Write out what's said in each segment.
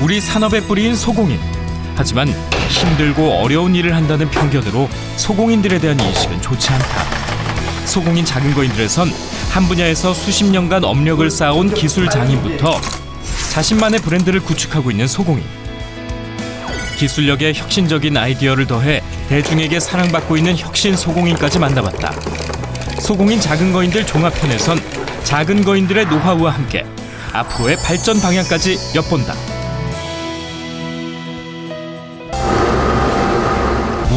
우리 산업의 뿌리인 소공인. 하지만 힘들고 어려운 일을 한다는 편견으로 소공인들에 대한 인식은 좋지 않다. 소공인 작은 거인들에선 한 분야에서 수십 년간 업력을 쌓아온 기술 장인부터 자신만의 브랜드를 구축하고 있는 소공인. 기술력에 혁신적인 아이디어를 더해 대중에게 사랑받고 있는 혁신 소공인까지 만나봤다. 소공인 작은 거인들 종합편에선 작은 거인들의 노하우와 함께 앞으로의 발전 방향까지 엿본다.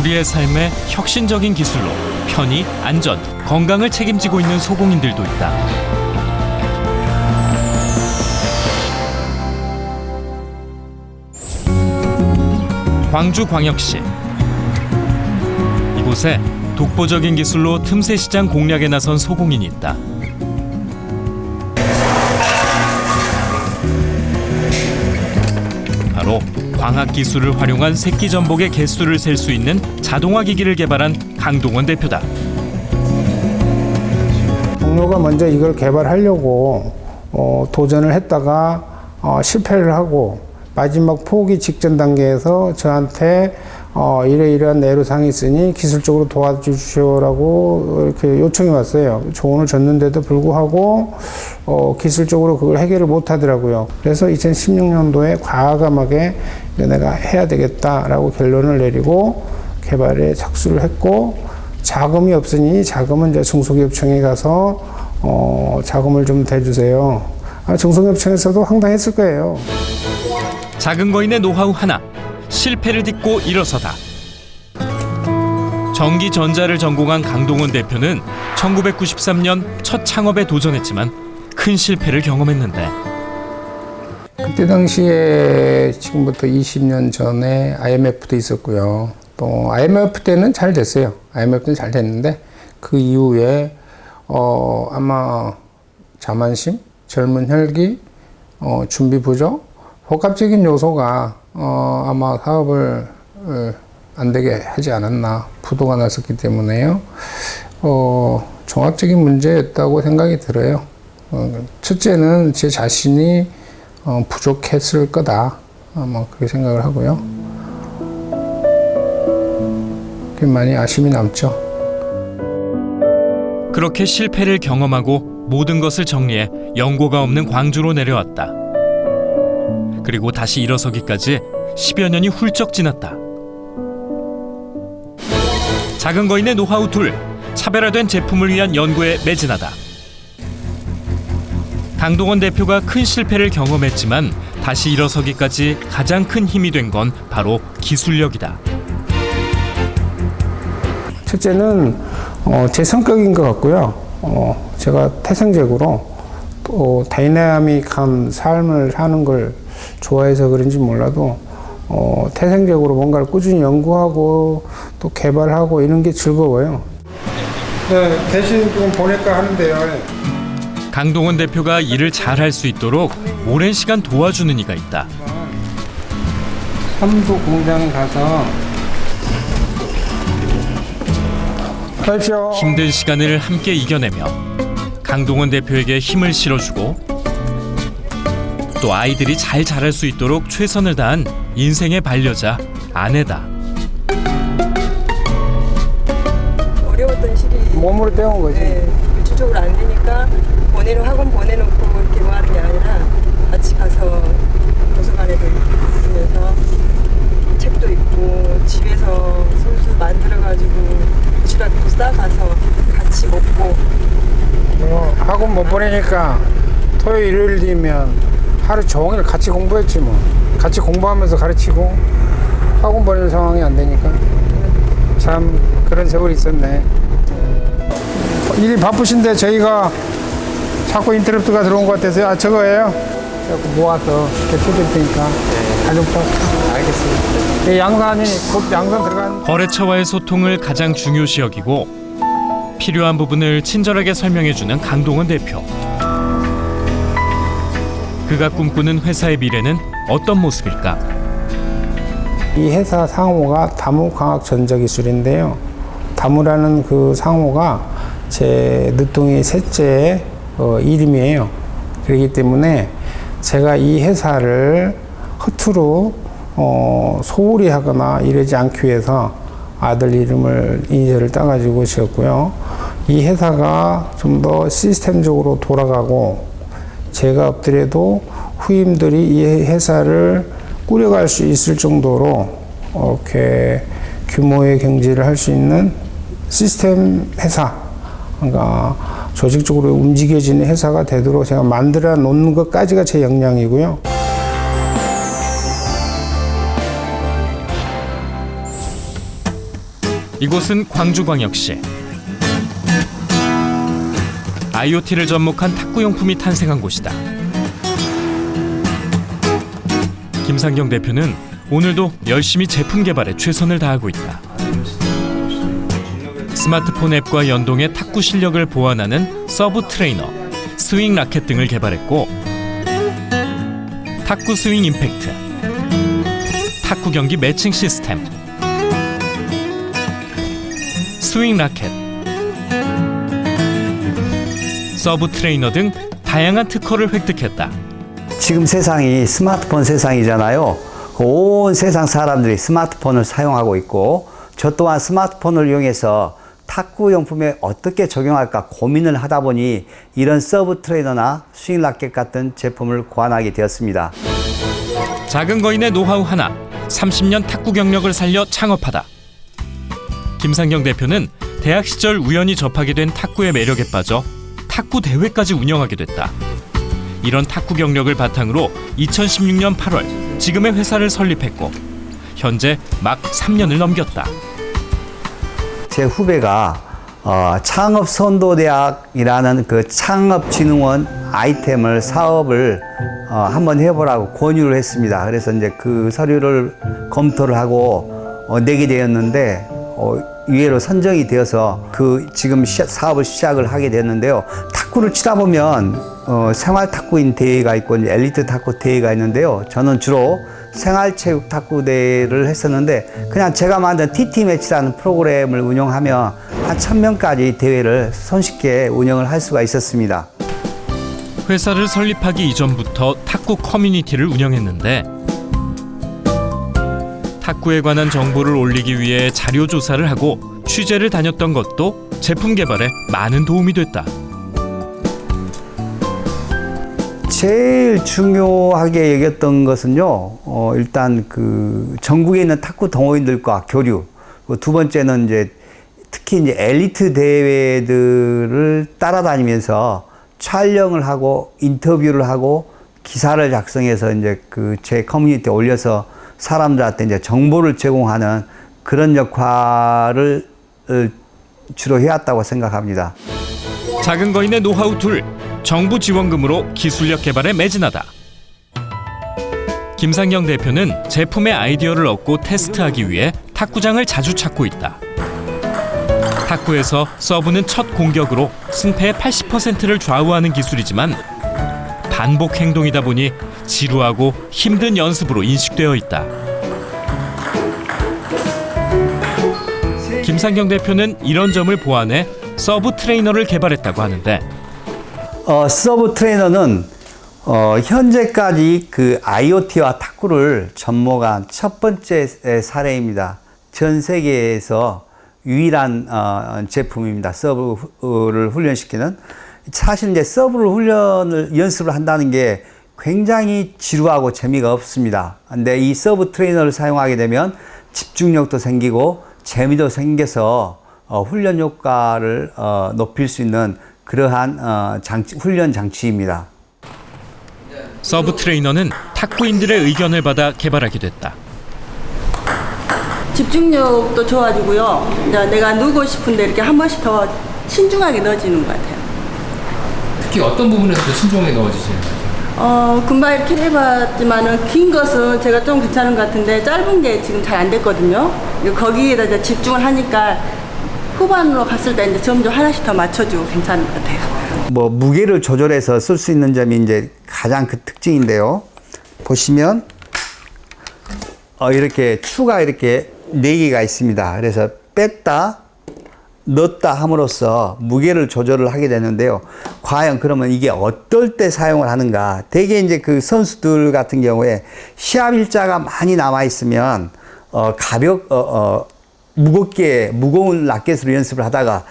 우리의 삶에 혁신적인 기술로 편의, 안전, 건강을 책임지고 있는 소공인들도 있다. 광주광역시. 이곳에 독보적인 기술로 틈새 시장 공략에 나선 소공인이 있다. 바로 광학 기술을 활용한 새끼 전복의 개수를 셀 수 있는 자동화 기기를 개발한 강동원 대표다. 동료가 먼저 이걸 개발하려고 도전을 했다가 실패를 하고 마지막 포기 직전 단계에서 저한테 이러이러한 내로상이 있으니 기술적으로 도와주시오라고 이렇게 요청이 왔어요. 조언을 줬는데도 불구하고 기술적으로 그걸 해결을 못 하더라고요. 그래서 2016년도에 과감하게 내가 해야 되겠다라고 결론을 내리고 개발에 착수를 했고, 자금이 없으니 자금은 이제 중소기업청에 가서 자금을 좀 대주세요. 중소기업청에서도 황당했을 거예요. 작은 거인의 노하우 하나, 실패를 딛고 일어서다. 전기전자를 전공한 강동원 대표는 1993년 첫 창업에 도전했지만 큰 실패를 경험했는데, 그때 당시에 지금부터 20년 전에 IMF도 있었고요. 또 IMF 때는 잘 됐어요. IMF 때는 잘 됐는데 그 이후에 아마 자만심, 젊은 혈기, 준비 부족, 복합적인 요소가 아마 사업을 안 되게 하지 않았나, 부도가 났었기 때문에요. 종합적인 문제였다고 생각이 들어요. 첫째는 제 자신이 부족했을 거다, 아마 그렇게 생각을 하고요. 꽤 많이 아쉬움이 남죠. 그렇게 실패를 경험하고 모든 것을 정리해 연고가 없는 광주로 내려왔다. 그리고 다시 일어서기까지 10여 년이 훌쩍 지났다. 작은 거인의 노하우 둘, 차별화된 제품을 위한 연구에 매진하다. 강동원 대표가 큰 실패를 경험했지만 다시 일어서기까지 가장 큰 힘이 된 건 바로 기술력이다. 첫째는 제 성격인 것 같고요. 제가 태생적으로 또 다이나믹한 삶을 사는 걸 좋아해서 그런지 몰라도 태생적으로 뭔가를 꾸준히 연구하고 또 개발하고 이런 게 즐거워요. 네, 대신 좀 보낼까 하는데요. 강동원 대표가 일을 잘할 수 있도록 오랜 시간 도와주는 이가 있다. 삼도 공장에 가서 가십시오. 힘든 시간을 함께 이겨내며 강동원 대표에게 힘을 실어주고 또 아이들이 잘 자랄 수 있도록 최선을 다한 인생의 반려자, 아내다. 어려웠던 시기 몸으로 때운 거지. 네, 일주적으로 안 되니까 학원 보내놓고 이렇게 뭐 하는 게 아니라 같이 가서 도서관에도 있으면서 책도 읽고 집에서 손수 만들어가지고 도시락도 싸가서 같이 먹고. 학원 못 보내니까 토요일 일요일 되면 하루 종일 같이 공부했지 뭐. 같이 공부하면서 가르치고 학원 보낼 상황이 안 되니까 참 그런 세월이 있었네. 일이 바쁘신데 저희가 자꾸 인터럽트가 들어온 것 같아서요. 저거예요? 자꾸 모아서 개표될 테니까 가족 알겠습니다. 양산이 곧 양산 들어간. 거래처와의 소통을 가장 중요시 여기고 필요한 부분을 친절하게 설명해주는 강동원 대표. 그가 꿈꾸는 회사의 미래는 어떤 모습일까? 이 회사 상호가 다무광학전자기술인데요. 다무라는 그 상호가 제 늦둥이 셋째 이름이에요. 그렇기 때문에 제가 이 회사를 허투루 소홀히 하거나 이러지 않기 위해서 아들 이름을 이니셜을 따가지고 지었고요. 이 회사가 좀 더 시스템적으로 돌아가고 제가 없더라도 후임들이 이 회사를 꾸려갈 수 있을 정도로 이렇게 규모의 경제를 할 수 있는 시스템 회사, 그러니까 조직적으로 움직여지는 회사가 되도록 제가 만들어 놓는 것까지가 제 역량이고요. 이곳은 광주광역시. IoT를 접목한 탁구용품이 탄생한 곳이다. 김상경 대표는 오늘도 열심히 제품 개발에 최선을 다하고 있다. 스마트폰 앱과 연동해 탁구 실력을 보완하는 서브 트레이너, 스윙 라켓 등을 개발했고, 탁구 스윙 임팩트, 탁구 경기 매칭 시스템, 스윙 라켓, 서브 트레이너 등 다양한 특허를 획득했다. 지금 세상이 스마트폰 세상이잖아요. 온 세상 사람들이 스마트폰을 사용하고 있고, 저 또한 스마트폰을 이용해서 탁구 용품에 어떻게 적용할까 고민을 하다 보니 이런 서브 트레이너나 스윙 라켓 같은 제품을 고안하게 되었습니다. 작은 거인의 노하우 하나, 30년 탁구 경력을 살려 창업하다. 김상경 대표는 대학 시절 우연히 접하게 된 탁구의 매력에 빠져 탁구 대회까지 운영하게 됐다. 이런 탁구 경력을 바탕으로 2016년 8월 지금의 회사를 설립했고, 현재 막 3년을 넘겼다. 제 후배가 창업선도대학이라는 그 창업진흥원 아이템을 사업을 한번 해보라고 권유를 했습니다. 그래서 이제 그 서류를 검토를 하고 내게 되었는데 의외로 선정이 되어서 그 지금 사업을 시작을 하게 됐는데요. 탁구를 치다 보면 생활 탁구인 대회가 있고 엘리트 탁구 대회가 있는데요. 저는 주로 생활체육 탁구 대회를 했었는데, 그냥 제가 만든 TT 매치라는 프로그램을 운영하며 한 1000명까지 대회를 손쉽게 운영을 할 수가 있었습니다. 회사를 설립하기 이전부터 탁구 커뮤니티를 운영했는데, 탁구에 관한 정보를 올리기 위해 자료 조사를 하고 취재를 다녔던 것도 제품 개발에 많은 도움이 됐다. 제일 중요하게 여겼던 것은요, 일단 그 전국에 있는 탁구 동호인들과 교류, 두 번째는 이제 특히 이제 엘리트 대회들을 따라다니면서 촬영을 하고 인터뷰를 하고 기사를 작성해서 이제 그 제 커뮤니티에 올려서 사람들한테 이제 정보를 제공하는 그런 역할을 주로 해왔다고 생각합니다. 작은 거인의 노하우 둘, 정부 지원금으로 기술력 개발에 매진하다. 김상경 대표는 제품의 아이디어를 얻고 테스트하기 위해 탁구장을 자주 찾고 있다. 탁구에서 서브는 첫 공격으로 승패의 80%를 좌우하는 기술이지만 반복 행동이다 보니 지루하고 힘든 연습으로 인식되어 있다. 김상경 대표는 이런 점을 보완해 서브 트레이너를 개발했다고 하는데, 서브 트레이너는 현재까지 그 IoT와 탁구를 접목한 첫 번째 사례입니다. 전 세계에서 유일한 제품입니다. 서브를 훈련시키는. 사실 이제 서브를 연습을 한다는 게 굉장히 지루하고 재미가 없습니다. 근데 이 서브 트레이너를 사용하게 되면 집중력도 생기고 재미도 생겨서 훈련 효과를 높일 수 있는 그러한 훈련 장치입니다. 서브 트레이너는 탁구인들의 의견을 받아 개발하게 됐다. 집중력도 좋아지고요. 이제 내가 누고 싶은데 이렇게 한 번씩 더 신중하게 넣어지는 것 같아요. 특히 어떤 부분에서 더 신중하게 넣어지시는 거예요? 금방 이렇게 해봤지만은 긴 것은 제가 좀 괜찮은 것 같은데 짧은 게 지금 잘 안 됐거든요. 거기에다 이제 집중을 하니까 후반으로 갔을 때 이제 점점 하나씩 더 맞춰주고 괜찮은 것 같아요. 뭐 무게를 조절해서 쓸 수 있는 점이 이제 가장 그 특징인데요. 보시면 이렇게 추가 이렇게 4개가 있습니다. 그래서 뺐다 넣었다 함으로써 무게를 조절을 하게 되는데요. 과연 그러면 이게 어떨 때 사용을 하는가? 대개 이제 그 선수들 같은 경우에 시합 일자가 많이 남아 있으면 무거운 라켓으로 연습을 하다가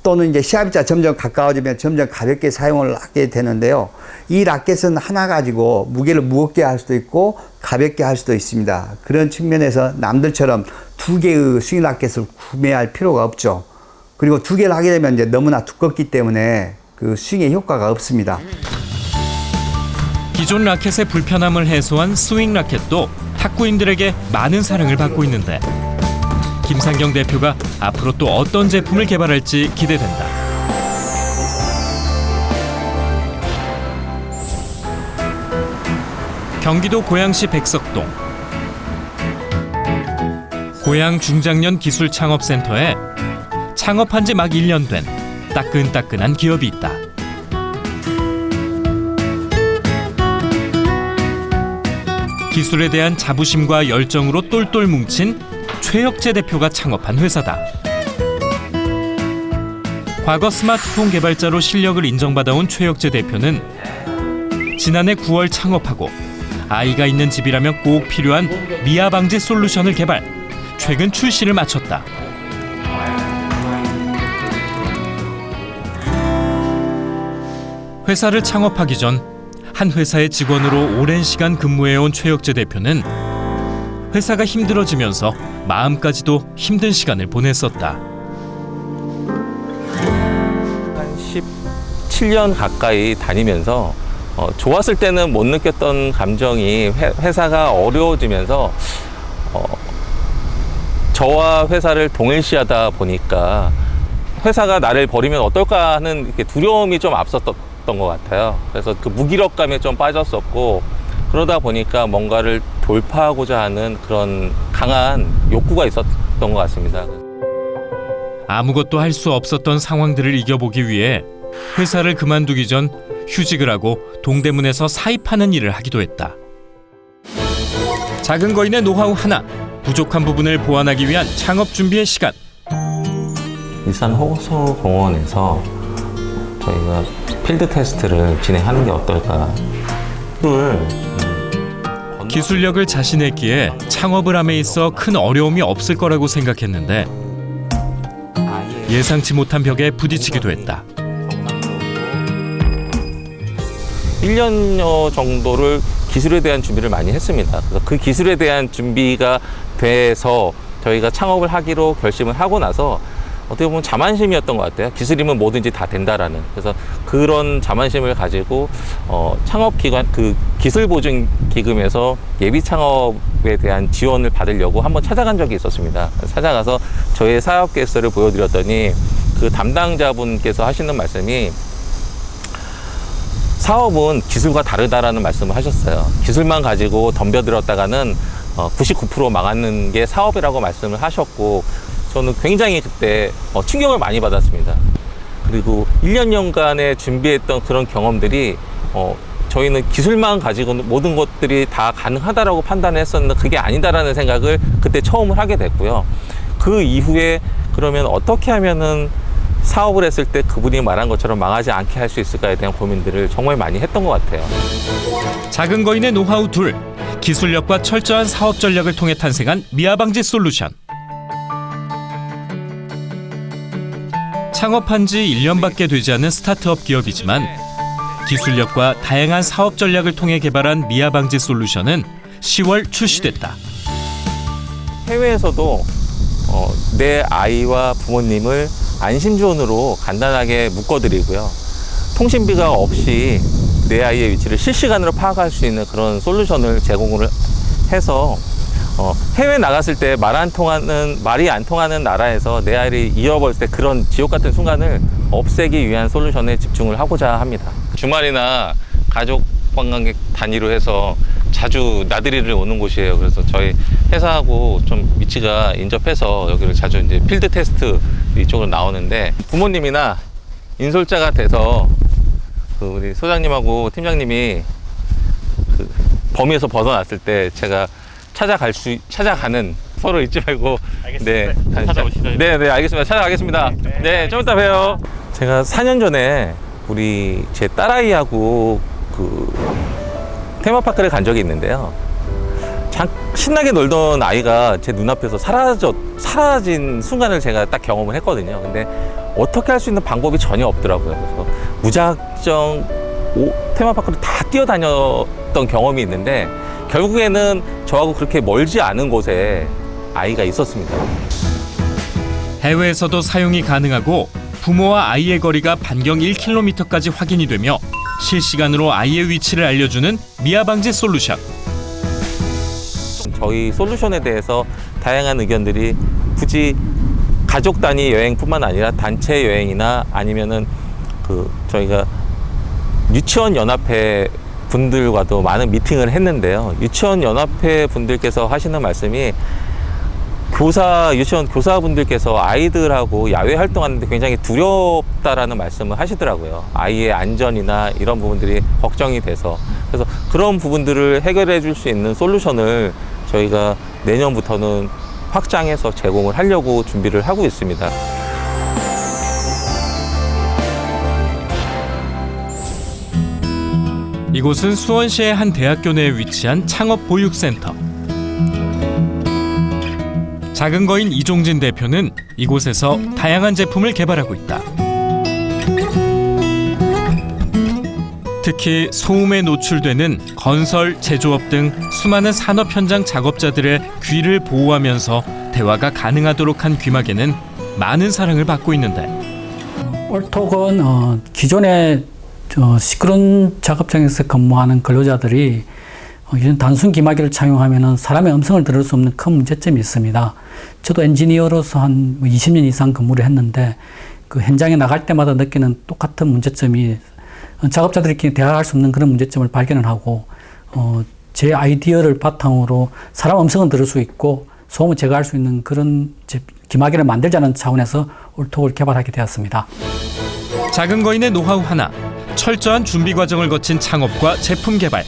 또는 이제 시합일자 점점 가까워지면 점점 가볍게 사용을 하게 되는데요. 이 라켓은 하나 가지고 무게를 무겁게 할 수도 있고 가볍게 할 수도 있습니다. 그런 측면에서 남들처럼 2개의 스윙 라켓을 구매할 필요가 없죠. 그리고 2개를 하게 되면 이제 너무나 두껍기 때문에 그 스윙에 효과가 없습니다. 기존 라켓의 불편함을 해소한 스윙 라켓도 탁구인들에게 많은 사랑을 받고 있는데 김상경 대표가 앞으로 또 어떤 제품을 개발할지 기대된다. 경기도 고양시 백석동 고양 중장년 기술 창업센터에 창업한 지 막 1년 된 따끈따끈한 기업이 있다. 기술에 대한 자부심과 열정으로 똘똘 뭉친 최혁재 대표가 창업한 회사다. 과거 스마트폰 개발자로 실력을 인정받아온 최혁재 대표는 지난해 9월 창업하고 아이가 있는 집이라면 꼭 필요한 미아 방지 솔루션을 개발, 최근 출시를 마쳤다. 회사를 창업하기 전 한 회사의 직원으로 오랜 시간 근무해온 최혁재 대표는 회사가 힘들어지면서 마음까지도 힘든 시간을 보냈었다. 한 17년 가까이 다니면서 좋았을 때는 못 느꼈던 감정이 회사가 어려워지면서 저와 회사를 동일시하다 보니까 회사가 나를 버리면 어떨까 하는 이렇게 두려움이 좀 앞섰던 것 같아요. 그래서 그 무기력감에 좀 빠졌었고 그러다 보니까 뭔가를 돌파하고자 하는 그런 강한 욕구가 있었던 것 같습니다. 아무것도 할 수 없었던 상황들을 이겨보기 위해 회사를 그만두기 전 휴직을 하고 동대문에서 사입하는 일을 하기도 했다. 작은 거인의 노하우 하나, 부족한 부분을 보완하기 위한 창업 준비의 시간. 일산 호수공원에서 저희가 필드 테스트를 진행하는 게 어떨까. 기술력을 자신했기에 창업을 함에 있어 큰 어려움이 없을 거라고 생각했는데 예상치 못한 벽에 부딪히기도 했다. 1년여 정도를 기술에 대한 준비를 많이 했습니다. 그래서 그 기술에 대한 준비가 돼서 저희가 창업을 하기로 결심을 하고 나서 어떻게 보면 자만심이었던 것 같아요. 기술이면 뭐든지 다 된다라는. 그래서 그런 자만심을 가지고 창업기관 그 기술보증기금에서 예비 창업에 대한 지원을 받으려고 한번 찾아간 적이 있었습니다. 찾아가서 저의 사업 계획서를 보여드렸더니 그 담당자분께서 하시는 말씀이 사업은 기술과 다르다라는 말씀을 하셨어요. 기술만 가지고 덤벼들었다가는 99% 망하는 게 사업이라고 말씀을 하셨고 저는 굉장히 그때 충격을 많이 받았습니다. 그리고 1년간의 준비했던 그런 경험들이 저희는 기술만 가지고는 모든 것들이 다 가능하다라고 판단했었는데 그게 아니다라는 생각을 그때 처음 하게 됐고요. 그 이후에 그러면 어떻게 하면은 사업을 했을 때 그분이 말한 것처럼 망하지 않게 할 수 있을까에 대한 고민들을 정말 많이 했던 것 같아요. 작은 거인의 노하우 둘, 기술력과 철저한 사업 전략을 통해 탄생한 미아 방지 솔루션. 창업한 지 1년밖에 되지 않은 스타트업 기업이지만 기술력과 다양한 사업 전략을 통해 개발한 미아 방지 솔루션은 10월 출시됐다. 해외에서도 내 아이와 부모님을 안심존으로 간단하게 묶어드리고요. 통신비가 없이 내 아이의 위치를 실시간으로 파악할 수 있는 그런 솔루션을 제공을 해서 해외 나갔을 때 말이 안 통하는 나라에서 내 아이를 잃어버릴 때 그런 지옥 같은 순간을 없애기 위한 솔루션에 집중을 하고자 합니다. 주말이나 가족 관광객 단위로 해서 자주 나들이를 오는 곳이에요. 그래서 저희 회사하고 좀 위치가 인접해서 여기를 자주 이제 필드 테스트 이쪽으로 나오는데 부모님이나 인솔자가 돼서 그 우리 소장님하고 팀장님이 그 범위에서 벗어났을 때 제가 찾아가는 서로 잊지 말고. 네. 찾아오시죠. 네, 네, 알겠습니다. 찾아가겠습니다. 네, 좀 이따 봬요. 제가 4년 전에 우리 제 딸아이하고 그 테마파크를 간 적이 있는데요. 신나게 놀던 아이가 제 눈앞에서 사라진 순간을 제가 딱 경험을 했거든요. 근데 어떻게 할 수 있는 방법이 전혀 없더라고요. 그래서 무작정 테마파크를 다 뛰어다녔던 경험이 있는데 결국에는 저하고 그렇게 멀지 않은 곳에 아이가 있었습니다. 해외에서도 사용이 가능하고 부모와 아이의 거리가 반경 1km까지 확인이 되며 실시간으로 아이의 위치를 알려주는 미아 방지 솔루션. 저희 솔루션에 대해서 다양한 의견들이 굳이 가족 단위 여행뿐만 아니라 단체 여행이나 아니면은 저희가 유치원 연합회 분들과도 많은 미팅을 했는데요. 유치원 연합회 분들께서 하시는 말씀이 유치원 교사분들께서 아이들하고 야외 활동하는데 굉장히 두렵다라는 말씀을 하시더라고요. 아이의 안전이나 이런 부분들이 걱정이 돼서. 그래서 그런 부분들을 해결해 줄 수 있는 솔루션을 저희가 내년부터는 확장해서 제공을 하려고 준비를 하고 있습니다. 이곳은 수원시의 한 대학교 내에 위치한 창업보육센터. 작은 거인 이종진 대표는 이곳에서 다양한 제품을 개발하고 있다. 특히 소음에 노출되는 건설, 제조업 등 수많은 산업 현장 작업자들의 귀를 보호하면서 대화가 가능하도록 한 귀마개는 많은 사랑을 받고 있는데, 올톡은 기존의 시끄러운 작업장에서 근무하는 근로자들이 이런 단순 귀마개를 착용하면 사람의 음성을 들을 수 없는 큰 문제점이 있습니다. 저도 엔지니어로서 한 20년 이상 근무를 했는데 그 현장에 나갈 때마다 느끼는 똑같은 문제점이 작업자들끼리 대화할 수 없는 그런 문제점을 발견을 하고 제 아이디어를 바탕으로 사람 음성은 들을 수 있고 소음을 제거할 수 있는 그런 귀마개를 만들자는 차원에서 올톡을 개발하게 되었습니다. 작은 거인의 노하우 하나, 철저한 준비 과정을 거친 창업과 제품 개발.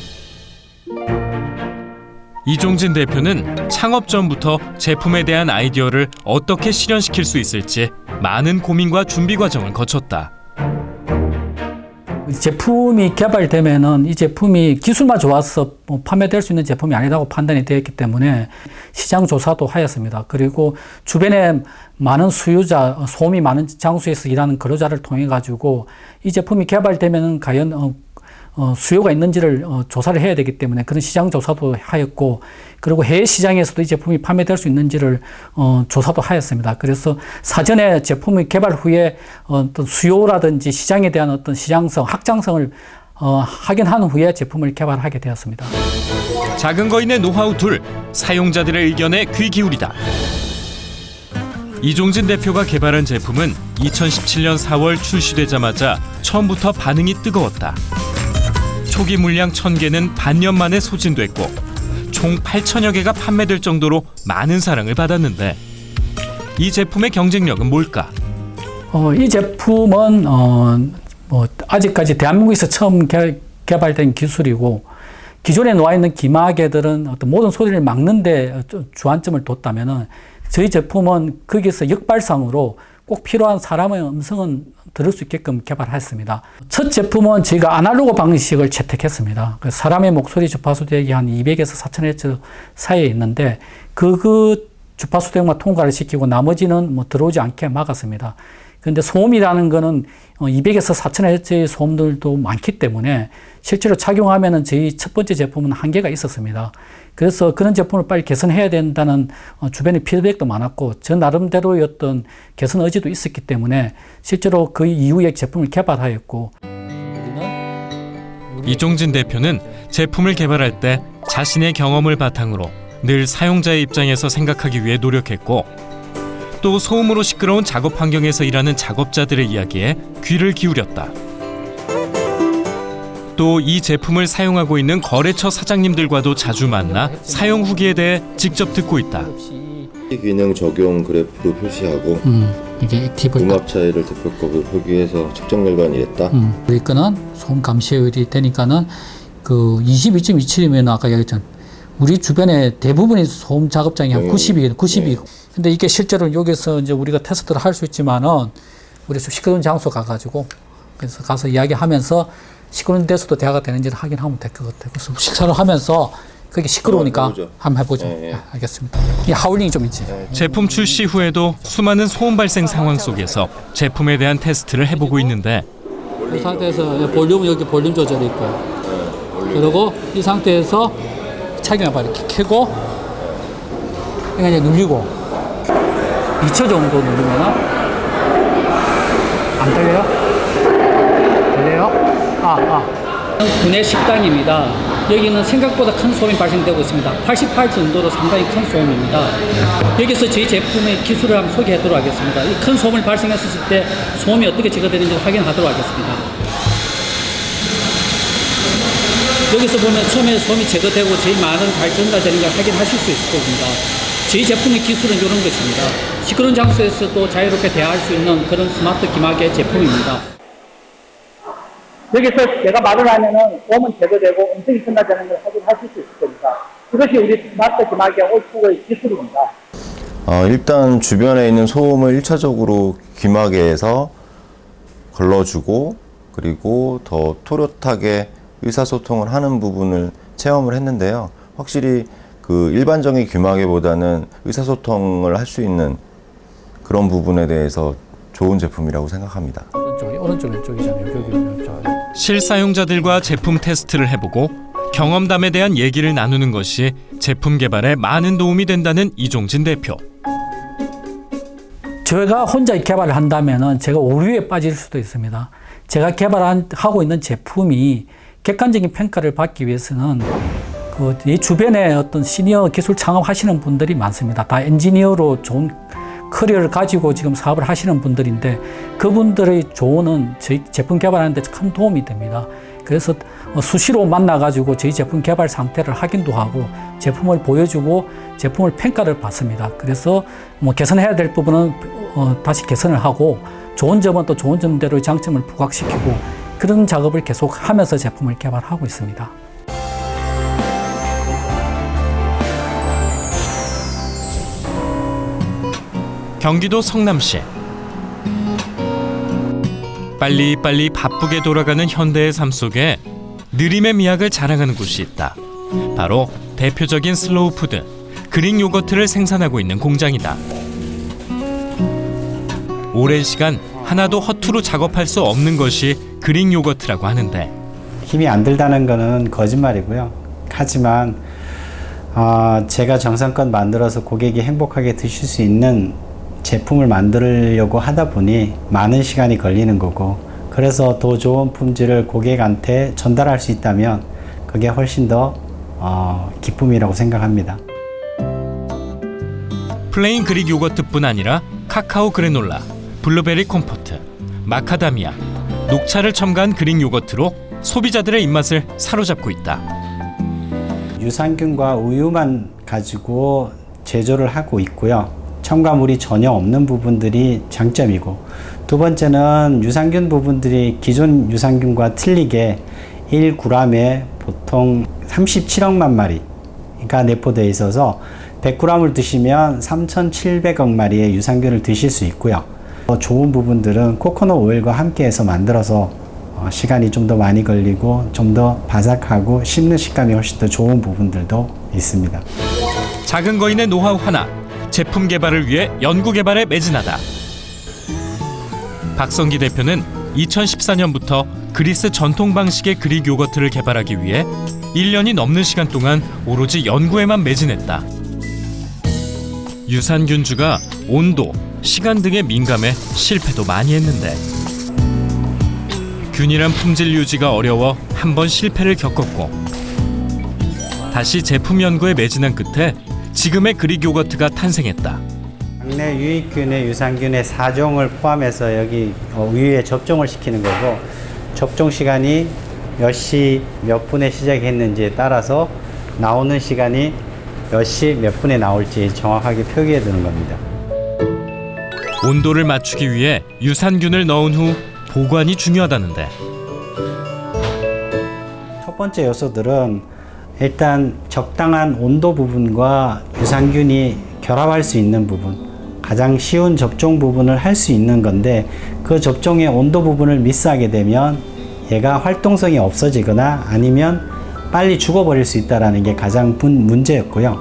이종진 대표는 창업 전부터 제품에 대한 아이디어를 어떻게 실현시킬 수 있을지 많은 고민과 준비 과정을 거쳤다. 제품이 개발되면은 이 제품이 기술만 좋아서 판매될 수 있는 제품이 아니라고 판단이 되었기 때문에 시장 조사도 하였습니다. 그리고 주변에 많은 수요자, 소음이 많은 장소에서 일하는 근로자를 통해 가지고 이 제품이 개발되면은 과연 수요가 있는지를 조사를 해야 되기 때문에 그런 시장 조사도 하였고, 그리고 해외 시장에서도 이 제품이 판매될 수 있는지를 조사도 하였습니다. 그래서 사전에 제품의 개발 후에 어떤 수요라든지 시장에 대한 어떤 시장성, 확장성을 확인한 후에 제품을 개발하게 되었습니다. 작은 거인의 노하우 둘, 사용자들의 의견에 귀 기울이다. 이종진 대표가 개발한 제품은 2017년 4월 출시되자마자 처음부터 반응이 뜨거웠다. 초기 물량 1000개는 반년 만에 소진됐고 총 8천여 개가 판매될 정도로 많은 사랑을 받았는데, 이 제품의 경쟁력은 뭘까? 이 제품은 아직까지 대한민국에서 처음 개발된 기술이고, 기존에 놓아 있는 귀마개들은 어떤 모든 소리를 막는 데 주안점을 뒀다면은 저희 제품은 거기서 역발상으로 꼭 필요한 사람의 음성은 들을 수 있게끔 개발했습니다. 첫 제품은 저희가 아날로그 방식을 채택했습니다. 사람의 목소리 주파수 대역이 한 200에서 4000Hz 사이에 있는데 그 주파수 대역만 통과를 시키고 나머지는 들어오지 않게 막았습니다. 그런데 소음이라는 거는 200에서 4000Hz의 소음들도 많기 때문에 실제로 착용하면은 저희 첫 번째 제품은 한계가 있었습니다. 그래서 그런 제품을 빨리 개선해야 된다는 주변의 피드백도 많았고 저 나름대로의 어떤 개선 의지도 있었기 때문에 실제로 그 이후에 제품을 개발하였고. 이종진 대표는 제품을 개발할 때 자신의 경험을 바탕으로 늘 사용자의 입장에서 생각하기 위해 노력했고, 또 소음으로 시끄러운 작업 환경에서 일하는 작업자들의 이야기에 귀를 기울였다. 또 이 제품을 사용하고 있는 거래처 사장님들과도 자주 만나 사용 후기에 대해 직접 듣고 있다. 기능 적용 그래프로 표시하고 이게 액티브 음압 차이를 대표값으로 표기해서 측정 결과는 이랬다. 우리 거는 소음 감시율이 되니까는 그 22.27이면 아까 얘기했잖아요. 우리 주변에 대부분의 소음 작업장이 한 90이. 네. 근데 이게 실제로 여기서 이제 우리가 테스트를 할 수 있지만은 우리 좀 시끄러운 장소 가가지고 그래서 가서 이야기하면서 시끄러운 데서도 대화가 되는지를 확인하면 될 것 같아요. 그래서 식사를 하면서 그게 시끄러우니까 해보죠. 한번 해보죠. 네, 네. 알겠습니다. 이 하울링이 좀 있지. 제품 출시 후에도 수많은 소음 발생 상황 속에서 제품에 대한 테스트를 해보고 있는데 이 상태에서 볼륨 여기 볼륨 조절이 있고 그리고 이 상태에서 차경을 이렇게 켜고 그러니까 이제 눌리고 2초 정도 누르면 안 들려요? 들려요? 구내 식당입니다. 여기는 생각보다 큰 소음이 발생되고 있습니다. 88 정도로 상당히 큰 소음입니다. 여기서 저희 제품의 기술을 한번 소개하도록 하겠습니다. 이 큰 소음을 발생했을 때 소음이 어떻게 제거되는지 확인하도록 하겠습니다. 여기서 보면 처음에 소음이 제거되고 제일 많은 잘 전달되는 걸 확인하실 수 있을 겁니다. 저희 제품의 기술은 이런 것입니다. 시끄러운 장소에서도 자유롭게 대화할 수 있는 그런 스마트 기막의 제품입니다. 여기서 내가 말을 하면은 소음은 제거되고 음성이 전달되는 걸 확인하실 수 있을 겁니다. 이것이 우리 스마트 기막의 올프의 기술입니다. 일단 주변에 있는 소음을 1차적으로 귀마개에서 걸러주고 그리고 더 또렷하게 의사소통을 하는 부분을 체험을 했는데요. 확실히 그 일반적인 귀마개보다는 의사소통을 할 수 있는 그런 부분에 대해서 좋은 제품이라고 생각합니다. 오른쪽 왼쪽이잖아요. 여기 왼쪽. 실사용자들과 제품 테스트를 해보고 경험담에 대한 얘기를 나누는 것이 제품 개발에 많은 도움이 된다는 이종진 대표. 제가 혼자 개발을 한다면은 제가 오류에 빠질 수도 있습니다. 제가 개발하고 있는 제품이 객관적인 평가를 받기 위해서는 이 주변에 어떤 시니어 기술 창업하시는 분들이 많습니다. 다 엔지니어로 좋은 커리어를 가지고 지금 사업을 하시는 분들인데 그분들의 조언은 저희 제품 개발하는 데 큰 도움이 됩니다. 그래서 수시로 만나가지고 저희 제품 개발 상태를 확인도 하고 제품을 보여주고 제품을 평가를 받습니다. 그래서 개선해야 될 부분은 다시 개선을 하고 좋은 점은 또 좋은 점대로의 장점을 부각시키고 그런 작업을 계속 하면서 제품을 개발하고 있습니다. 경기도 성남시. 빨리빨리 바쁘게 돌아가는 현대의 삶 속에 느림의 미학을 자랑하는 곳이 있다. 바로 대표적인 슬로우 푸드 그릭 요거트를 생산하고 있는 공장이다. 오랜 시간 하나도 허투루 작업할 수 없는 것이 그릭 요거트라고 하는데 힘이 안 들다는 거는 거짓말이고요. 하지만 제가 정성껏 만들어서 고객이 행복하게 드실 수 있는 제품을 만들려고 하다 보니 많은 시간이 걸리는 거고 그래서 더 좋은 품질을 고객한테 전달할 수 있다면 그게 훨씬 더 기쁨이라고 생각합니다. 플레인 그릭 요거트뿐 아니라 카카오 그래놀라, 블루베리 콤포트, 마카다미아, 녹차를 첨가한 그릭 요거트로 소비자들의 입맛을 사로잡고 있다. 유산균과 우유만 가지고 제조를 하고 있고요. 첨가물이 전혀 없는 부분들이 장점이고 두 번째는 유산균 부분들이 기존 유산균과 틀리게 1g에 보통 37억만 마리가 내포되어 있어서 100g을 드시면 3,700억 마리의 유산균을 드실 수 있고요. 더 좋은 부분들은 코코넛 오일과 함께해서 만들어서 시간이 좀 더 많이 걸리고 좀 더 바삭하고 씹는 식감이 훨씬 더 좋은 부분들도 있습니다. 작은 거인의 노하우 하나, 제품 개발을 위해 연구 개발에 매진하다. 박성기 대표는 2014년부터 그리스 전통 방식의 그릭 요거트를 개발하기 위해 1년이 넘는 시간 동안 오로지 연구에만 매진했다. 유산균주가 온도, 시간 등에 민감해 실패도 많이 했는데 균일한 품질 유지가 어려워 한 번 실패를 겪었고 다시 제품 연구에 매진한 끝에 지금의 그릭 요거트가 탄생했다. 국내 유익균의 유산균의 4종을 포함해서 여기 우유에 접종을 시키는 거고 접종 시간이 몇 시 몇 분에 시작했는지에 따라서 나오는 시간이 몇 시 몇 분에 나올지 정확하게 표기해 두는 겁니다. 온도를 맞추기 위해 유산균을 넣은 후 보관이 중요하다는데 첫 번째 요소들은 일단 적당한 온도 부분과 유산균이 결합할 수 있는 부분, 가장 쉬운 접종 부분을 할 수 있는 건데 그 접종의 온도 부분을 미스하게 되면 얘가 활동성이 없어지거나 아니면 빨리 죽어버릴 수 있다는 게 가장 문제였고요.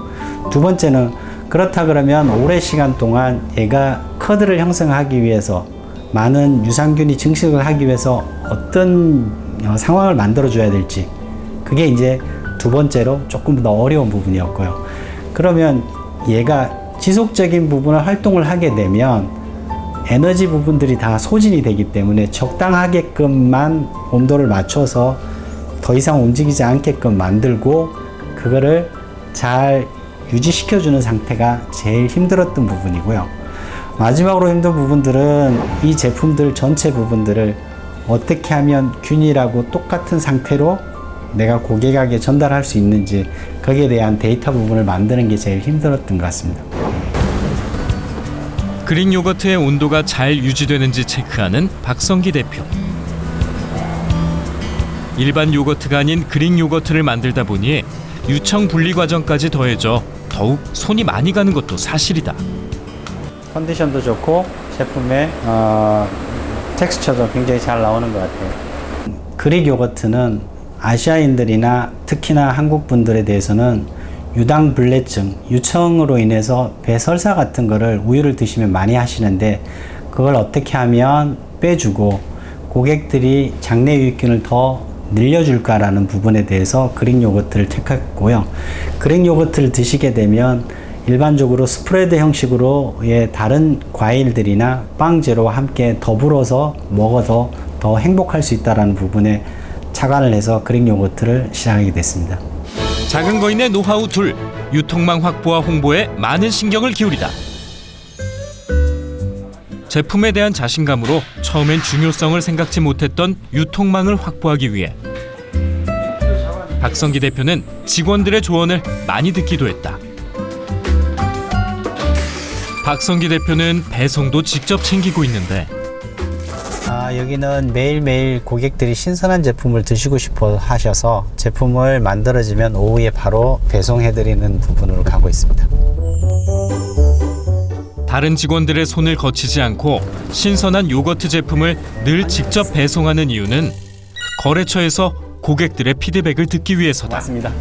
두 번째는 그렇다 그러면 오랜 시간 동안 얘가 커드를 형성하기 위해서 많은 유산균이 증식을 하기 위해서 어떤 상황을 만들어 줘야 될지, 그게 이제 두 번째로 조금 더 어려운 부분이었고요. 그러면 얘가 지속적인 부분을 활동을 하게 되면 에너지 부분들이 다 소진이 되기 때문에 적당하게끔만 온도를 맞춰서 더 이상 움직이지 않게끔 만들고 그거를 잘 유지시켜주는 상태가 제일 힘들었던 부분이고요. 마지막으로 힘든 부분들은 이 제품들 전체 부분들을 어떻게 하면 균일하고 똑같은 상태로 내가 고객에게 전달할 수 있는지, 거기에 대한 데이터 부분을 만드는 게 제일 힘들었던 것 같습니다. 그릭 요거트의 온도가 잘 유지되는지 체크하는 박성기 대표. 일반 요거트가 아닌 그릭 요거트를 만들다 보니 유청 분리 과정까지 더해져 더욱 손이 많이 가는 것도 사실이다. 컨디션도 좋고 제품의 텍스처도 굉장히 잘 나오는 것 같아요. 그릭 요거트는 아시아인들이나 특히나 한국 분들에 대해서는 유당불내증, 유청으로 인해서 배 설사 같은 거를 우유를 드시면 많이 하시는데 그걸 어떻게 하면 빼주고 고객들이 장내 유익균을 더 늘려줄까라는 부분에 대해서 그릭 요거트를 택했고요. 그릭 요거트를 드시게 되면 일반적으로 스프레드 형식으로의 다른 과일들이나 빵재료와 함께 더불어서 먹어도 더 행복할 수 있다는 부분에 착안을 해서 그릭 요거트를 시작하게 됐습니다. 작은 거인의 노하우 둘, 유통망 확보와 홍보에 많은 신경을 기울이다. 제품에 대한 자신감으로 처음엔 중요성을 생각지 못했던 유통망을 확보하기 위해 박성기 대표는 직원들의 조언을 많이 듣기도 했다. 박성기 대표는 배송도 직접 챙기고 있는데 여기는 매일매일 고객들이 신선한 제품을 드시고 싶어 하셔서 제품을 만들어지면 오후에 바로 배송해드리는 부분으로 가고 있습니다. 다른 직원들의 손을 거치지 않고 신선한 요거트 제품을 늘 직접 배송하는 이유는 거래처에서 고객들의 피드백을 듣기 위해서다. 맞습니다.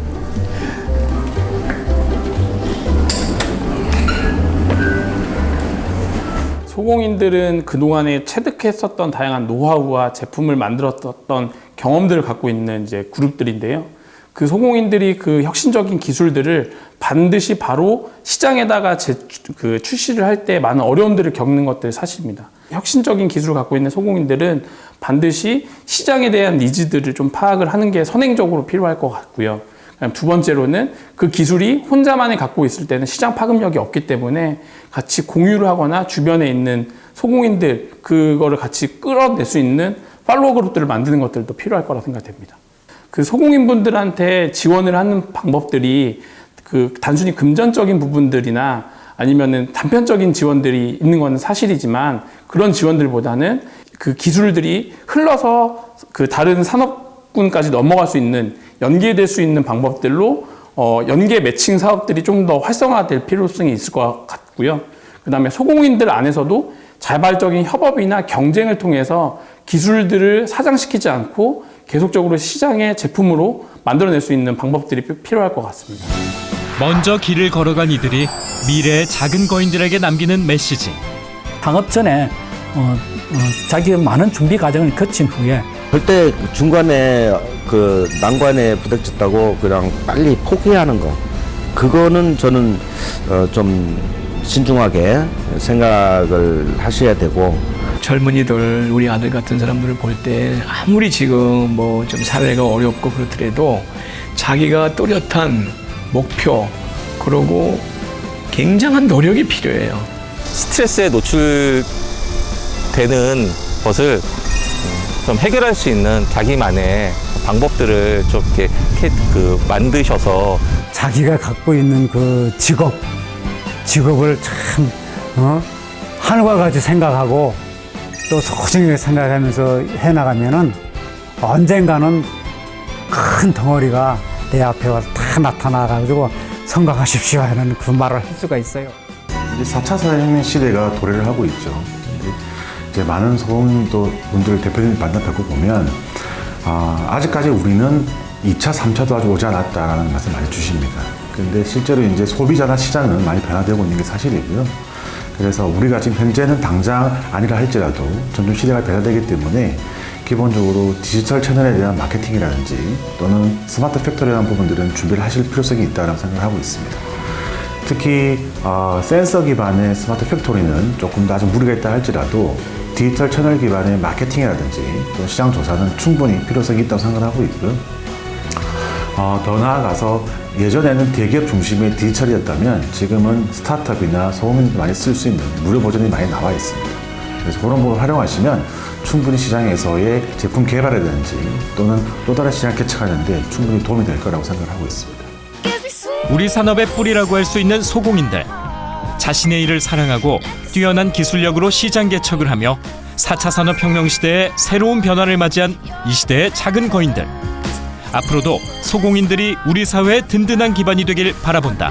소공인들은 그동안에 체득했었던 다양한 노하우와 제품을 만들었던 경험들을 갖고 있는 이제 그룹들인데요. 그 소공인들이 그 혁신적인 기술들을 반드시 바로 시장에다가 출시를 할 때 많은 어려움들을 겪는 것들이 사실입니다. 혁신적인 기술을 갖고 있는 소공인들은 반드시 시장에 대한 니즈들을 좀 파악을 하는 게 선행적으로 필요할 것 같고요. 두 번째로는 그 기술이 혼자만이 갖고 있을 때는 시장 파급력이 없기 때문에 같이 공유를 하거나 주변에 있는 소공인들 그거를 같이 끌어낼 수 있는 팔로워 그룹들을 만드는 것들도 필요할 거라 생각됩니다. 그 소공인분들한테 지원을 하는 방법들이 그 단순히 금전적인 부분들이나 아니면은 단편적인 지원들이 있는 건 사실이지만 그런 지원들보다는 그 기술들이 흘러서 그 다른 산업군까지 넘어갈 수 있는 연계될 수 있는 방법들로 연계 매칭 사업들이 좀 더 활성화될 필요성이 있을 것 같고요. 그 다음에 소공인들 안에서도 자발적인 협업이나 경쟁을 통해서 기술들을 사장시키지 않고 계속적으로 시장의 제품으로 만들어낼 수 있는 방법들이 필요할 것 같습니다. 먼저 길을 걸어간 이들이 미래의 작은 거인들에게 남기는 메시지. 창업 전에 자기가 많은 준비 과정을 거친 후에 절대 중간에 그 난관에 부닥쳤다고 그냥 빨리 포기하는 거, 그거는 저는 좀 신중하게 생각을 하셔야 되고, 젊은이들, 우리 아들 같은 사람들을 볼 때 아무리 지금 뭐 좀 사회가 어렵고 그렇더라도 자기가 또렷한 목표 그리고 굉장한 노력이 필요해요. 스트레스에 노출되는 것을 좀 해결할 수 있는 자기만의 방법들을 좀 이렇게 만드셔서 자기가 갖고 있는 그 직업을 참 하늘과 같이 생각하고 또 소중하게 생각하면서 해나가면은 언젠가는 큰 덩어리가 내 앞에 와서 다 나타나가지고 성공하십시오 하는 그 말을 할 수가 있어요. 이제 4차 산업혁명 시대가 도래를 하고 있죠. 이제 많은 소공인도 분들 대표님 만나뵙고 보면 아직까지 우리는 2차, 3차도 아직 오지 않았다라는 말씀 많이 주십니다. 그런데 실제로 이제 소비자나 시장은 많이 변화되고 있는 게 사실이고요. 그래서 우리가 지금 현재는 당장 아니라 할지라도 점점 시대가 변화되기 때문에 기본적으로 디지털 채널에 대한 마케팅이라든지 또는 스마트 팩토리라는 부분들은 준비를 하실 필요성이 있다고 생각을 하고 있습니다. 특히 센서 기반의 스마트 팩토리는 조금 더 아직 무리가 있다 할지라도 디지털 채널 기반의 마케팅이라든지 또 시장 조사는 충분히 필요성이 있다고 생각하고 있고요. 더 나아가서 예전에는 대기업 중심의 디지털이었다면 지금은 스타트업이나 소규모도 많이 쓸 수 있는 무료 버전이 많이 나와 있습니다. 그래서 그런 부분을 활용하시면 충분히 시장에서의 제품 개발이라든지 또는 또 다른 시장을 개척하는 데 충분히 도움이 될 거라고 생각하고 있습니다. 우리 산업의 뿌리라고 할 수 있는 소공인들. 자신의 일을 사랑하고 뛰어난 기술력으로 시장 개척을 하며 4차 산업혁명 시대의 새로운 변화를 맞이한 이 시대의 작은 거인들. 앞으로도 소공인들이 우리 사회의 든든한 기반이 되길 바라본다.